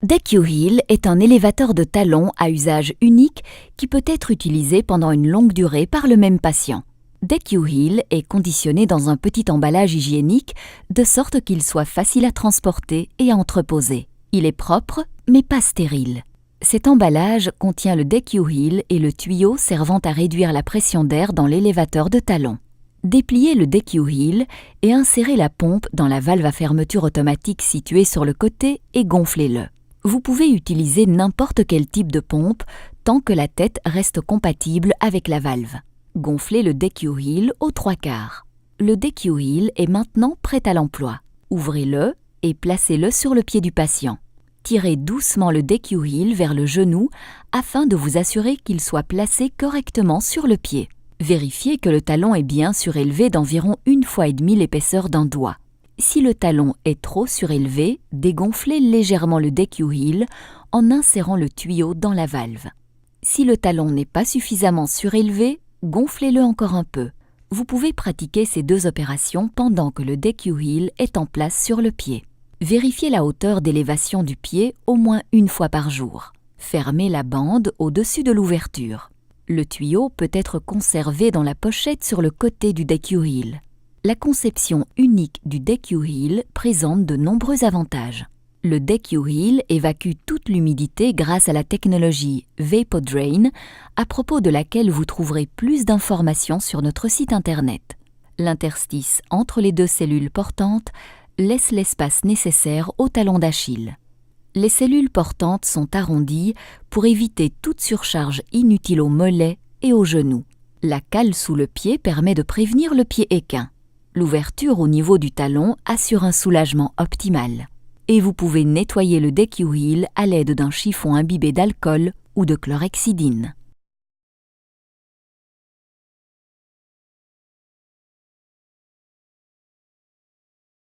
DecuHeal est un élévateur de talons à usage unique qui peut être utilisé pendant une longue durée par le même patient. DecuHeal est conditionné dans un petit emballage hygiénique de sorte qu'il soit facile à transporter et à entreposer. Il est propre mais pas stérile. Cet emballage contient le DecuHeal et le tuyau servant à réduire la pression d'air dans l'élévateur de talons. Dépliez le DecuHeal et insérez la pompe dans la valve à fermeture automatique située sur le côté et gonflez-le. Vous pouvez utiliser n'importe quel type de pompe tant que la tête reste compatible avec la valve. Gonflez le DecuHeal aux 3/4. Le DecuHeal est maintenant prêt à l'emploi. Ouvrez-le et placez-le sur le pied du patient. Tirez doucement le DecuHeal vers le genou afin de vous assurer qu'il soit placé correctement sur le pied. Vérifiez que le talon est bien surélevé d'environ 1,5 fois l'épaisseur d'un doigt. Si le talon est trop surélevé, dégonflez légèrement le DecuHeal en insérant le tuyau dans la valve. Si le talon n'est pas suffisamment surélevé, gonflez-le encore un peu. Vous pouvez pratiquer ces deux opérations pendant que le DecuHeal est en place sur le pied. Vérifiez la hauteur d'élévation du pied au moins 1 fois par jour. Fermez la bande au-dessus de l'ouverture. Le tuyau peut être conservé dans la pochette sur le côté du DecuHeal. La conception unique du DecuHeal présente de nombreux avantages. Le DecuHeal évacue toute l'humidité grâce à la technologie VapoDrain, à propos de laquelle vous trouverez plus d'informations sur notre site internet. L'interstice entre les deux cellules portantes laisse l'espace nécessaire au talon d'Achille. Les cellules portantes sont arrondies pour éviter toute surcharge inutile aux mollets et aux genoux. La cale sous le pied permet de prévenir le pied équin. L'ouverture au niveau du talon assure un soulagement optimal. Et vous pouvez nettoyer le DecuHeal à l'aide d'un chiffon imbibé d'alcool ou de chlorhexidine.